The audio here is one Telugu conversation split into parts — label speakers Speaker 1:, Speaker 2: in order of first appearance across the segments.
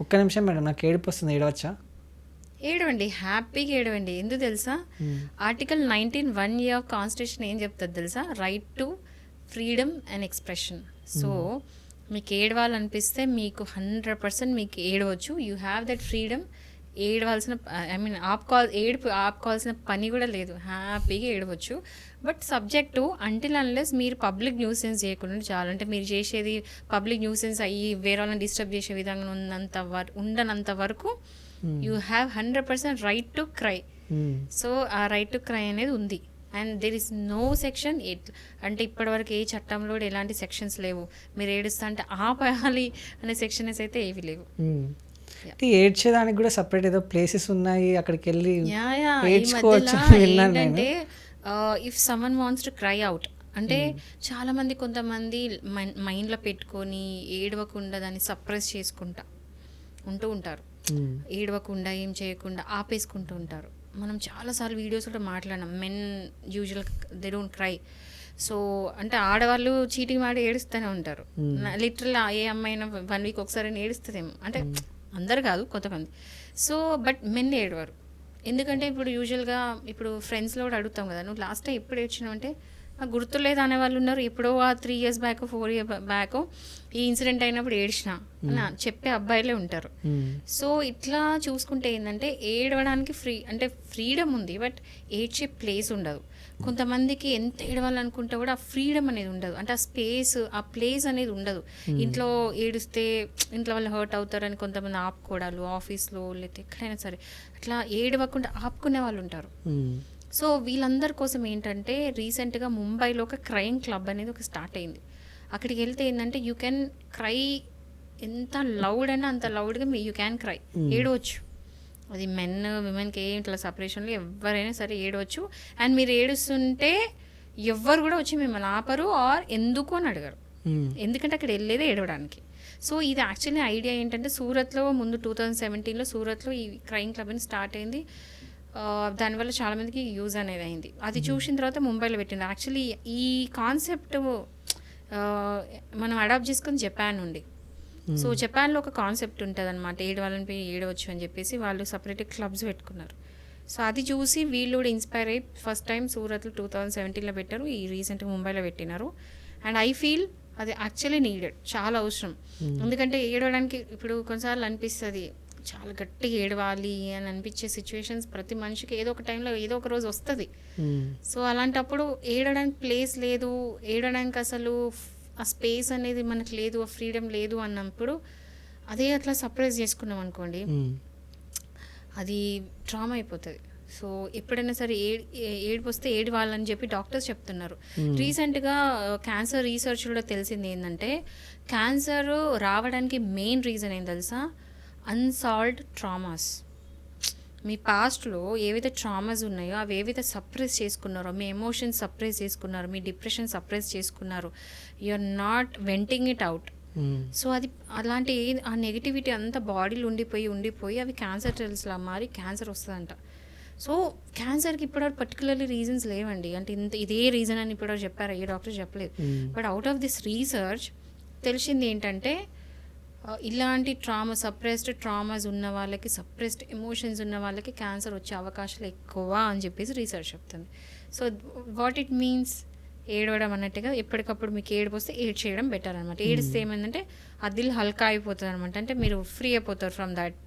Speaker 1: ఒక్క నిమిషం మేడం, నాకు ఏడుపు వస్తుంది, ఏడవచ్చా?
Speaker 2: ఏడవండి, హ్యాపీగా ఏడవండి. ఎందుకు తెలుసా? ఆర్టికల్ 19 1A ఆఫ్ కాన్స్టిట్యూషన్ ఏం చెప్తుంది తెలుసా? Right to freedom and expression. So మీకు ఏడవాలనిపిస్తే మీకు 100% మీకు ఏడవచ్చు. You have that freedom. ఏడవాల్సిన ఆపుకోవాల్సిన పని కూడా లేదు, హ్యాపీగా ఏడవచ్చు. బట్ సబ్జెక్టు అంటిల్ అన్లెస్ మీరు పబ్లిక్ న్యూసెన్స్ చేయకుండా చాలు. అంటే మీరు చేసేది పబ్లిక్ న్యూసెన్స్ అయ్యి వేరే వాళ్ళని డిస్టర్బ్ చేసే విధంగా ఉండనంత వరకు you have 100% right to cry. So ఆ రైట్ టు క్రై అనేది ఉంది. And there is no section 8 అంటే ఇప్పటివరకు ఏ చట్టంలో కూడా ఎలాంటి సెక్షన్స్ లేవు. మీరు ఏడుస్తా అంటే ఆపాలి అనే సెక్షన్స్ అయితే ఏవి లేవు.
Speaker 1: ఏడ్చేదానికి కూడా సపరేట్ ఏదో ప్లేసెస్ ఉన్నాయి, అక్కడికి వెళ్ళి
Speaker 2: ఏంటంటే if someone wants to cry out అంటే చాలా మంది కొంతమంది మైండ్లో పెట్టుకొని ఏడవకుండా దాన్ని సప్రెస్ చేసుకుంటా ఉంటూ ఉంటారు. ఏడవకుండా ఏం చేయకుండా ఆపేసుకుంటూ ఉంటారు. మనం చాలాసార్లు వీడియోస్లో మాట్లాడినాం, men usual they don't cry. So అంటే ఆడవాళ్ళు చీటింగ్ మాడి ఏడుస్తూనే ఉంటారు. లిటరల్ ఏ అమ్మాయినా 1 వీక్ ఒకసారి ఏడుస్తుందేమో, అంటే అందరు కాదు కొంతమంది. సో బట్ మెన్ ఏడవారు. ఎందుకంటే ఇప్పుడు యూజువల్గా ఇప్పుడు ఫ్రెండ్స్లో కూడా అడుగుతాం కదా, నువ్వు లాస్ట్ టైం ఎప్పుడు ఏడ్చినావు అంటే నాకు గుర్తులేదు అనే వాళ్ళు ఉన్నారు. ఎప్పుడో 3 years బ్యాక్ 4 years బ్యాక్ ఈ ఇన్సిడెంట్ అయినప్పుడు ఏడ్చిన అని చెప్పే అబ్బాయిలే ఉంటారు. సో ఇట్లా చూసుకుంటే ఏంటంటే ఏడవడానికి ఫ్రీడమ్ ఉంది, బట్ ఏడ్చే ప్లేస్ ఉండదు. కొంతమందికి ఎంత ఏడవాలనుకుంటే కూడా ఆ ఫ్రీడమ్ అనేది ఉండదు, అంటే ఆ స్పేస్ ఆ ప్లేస్ అనేది ఉండదు. ఇంట్లో ఏడిస్తే ఇంట్లో వాళ్ళు హర్ట్ అవుతారని కొంతమంది ఆపుకోవడాలు, ఆఫీస్లో లేకపోతే ఎక్కడైనా సరే అట్లా ఏడవకుండా ఆపుకునే వాళ్ళు ఉంటారు. సో వీళ్ళందరి కోసం ఏంటంటే రీసెంట్గా ముంబైలో ఒక క్రైమ్ క్లబ్ అనేది ఒక స్టార్ట్ అయింది. అక్కడికి వెళ్తే ఏంటంటే యూ కెన్ క్రై, ఎంత లౌడ్ అయినా అంత లౌడ్గా యూ క్యాన్ క్రై, ఏడవచ్చు. అది మెన్ విమెన్కి ఏం ఇట్లా సపరేషన్లో ఎవరైనా సరే ఏడవచ్చు. అండ్ మీరు ఏడుస్తుంటే ఎవ్వరు కూడా వచ్చి మిమ్మల్ని ఆపరు ఆర్ ఎందుకు అని అడగరు, ఎందుకంటే అక్కడ వెళ్ళేదే ఏడవడానికి. సో ఇది యాక్చువల్లీ ఐడియా ఏంటంటే సూరత్లో ముందు 2017లో సూరత్లో ఈ క్రైమ్ క్లబ్ అని స్టార్ట్ అయింది. దానివల్ల చాలామందికి యూజ్ అనేది అయింది. అది చూసిన తర్వాత ముంబైలో పెట్టింది. యాక్చువల్లీ ఈ కాన్సెప్ట్ మనం అడాప్ట్ చేసుకుని జపాన్ నుండి. సో జపాన్లో ఒక కాన్సెప్ట్ ఉంటుంది అనమాట, ఏడవాలని ఏడవచ్చు అని చెప్పేసి వాళ్ళు సపరేట్ క్లబ్స్ పెట్టుకున్నారు. సో అది చూసి వీళ్ళు కూడా ఇన్స్పైర్ అయ్యి ఫస్ట్ టైం సూరత్లో 2017లో పెట్టారు, ఈ రీసెంట్గా ముంబైలో పెట్టినారు. అండ్ ఐ ఫీల్ అది యాక్చువల్లీ నీడెడ్, చాలా అవసరం. ఎందుకంటే ఏడవడానికి ఇప్పుడు కొన్నిసార్లు అనిపిస్తుంది చాలా గట్టిగా ఏడవాలి అని అనిపించే సిచ్యువేషన్స్ ప్రతి మనిషికి ఏదో ఒక టైంలో ఏదో ఒక రోజు వస్తుంది. సో అలాంటప్పుడు ఏడడానికి ప్లేస్ లేదు, ఏడడానికి అసలు ఆ స్పేస్ అనేది మనకు లేదు, ఆ ఫ్రీడమ్ లేదు అన్నప్పుడు అదే అట్లా సప్రెస్ చేసుకున్నాం అనుకోండి, అది ట్రామా అయిపోతుంది. సో ఎప్పుడైనా సరే ఏడుపు వస్తే ఏడవాలని చెప్పి డాక్టర్స్ చెప్తున్నారు. రీసెంట్గా క్యాన్సర్ రీసెర్చ్లో తెలిసింది ఏంటంటే క్యాన్సర్ రావడానికి మెయిన్ రీజన్ ఏం తెలుసా? Unsolved traumas. మీ పాస్ట్లో ఏవైతే ట్రామాస్ ఉన్నాయో అవి ఏవైతే సప్రెస్ చేసుకున్నారో, మీ ఎమోషన్స్ సప్రెస్ చేసుకున్నారో, మీ డిప్రెషన్ సప్రెస్ చేసుకున్నారో, you are not venting it out. So అది అలాంటి ఆ నెగిటివిటీ అంతా బాడీలో ఉండిపోయి అవి క్యాన్సర్ సెల్స్లా మారి క్యాన్సర్ వస్తుందంట. సో క్యాన్సర్కి ఇప్పటివరకు పర్టికులర్లీ రీజన్స్ లేవండి, అంటే ఇదే రీజన్ అని ఇప్పటివరకు చెప్పారు, ఏ డాక్టర్ చెప్పలేదు. But out of this research తెలిసింది ఏంటంటే ఇలాంటి సప్రెస్డ్ ట్రామాస్ ఉన్న వాళ్ళకి, సప్రెస్డ్ ఎమోషన్స్ ఉన్న వాళ్ళకి క్యాన్సర్ వచ్చే అవకాశాలు ఎక్కువ అని చెప్పేసి రీసెర్చ్ చెప్తుంది. సో వాట్ ఇట్ మీన్స్, ఏడవడం అన్నట్టుగా ఎప్పటికప్పుడు మీకు ఏడుపు వస్తే చేయడం బెటర్ అనమాట. ఏడిస్తే ఏమైందంటే ఆ దిల్ హల్కా అయిపోతుంది అనమాట, అంటే మీరు ఫ్రీ అయిపోతారు from that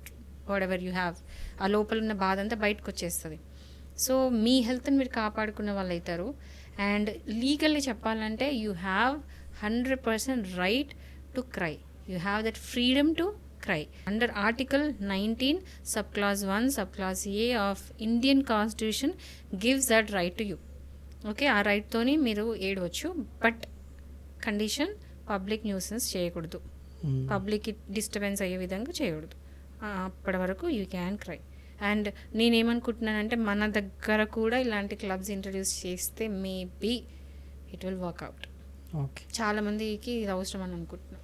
Speaker 2: what ever you have. ఆ లోపల ఉన్న బాధ అంతా బయటకు వచ్చేస్తుంది. సో మీ హెల్త్ని మీరు కాపాడుకున్న వాళ్ళు అవుతారు. అండ్ లీగల్లీ చెప్పాలంటే you have 100% right to cry. You have that freedom to cry. Under Article 19, Subclause 1, Subclause A of Indian Constitution gives that right to you. Okay, ఆ రైట్తోని మీరు ఏడవచ్చు. బట్ కండిషన్ పబ్లిక్ న్యూసెన్స్ చేయకూడదు, పబ్లిక్ డిస్టర్బెన్స్ అయ్యే విధంగా చేయకూడదు. అప్పటి వరకు యూ క్యాన్ క్రై. అండ్ నేనేమనుకుంటున్నానంటే మన దగ్గర కూడా ఇలాంటి క్లబ్స్ ఇంట్రడ్యూస్ చేస్తే maybe it will work out.
Speaker 1: Okay,
Speaker 2: చాలామందికి ఇది అవసరం అని అనుకుంటున్నాను.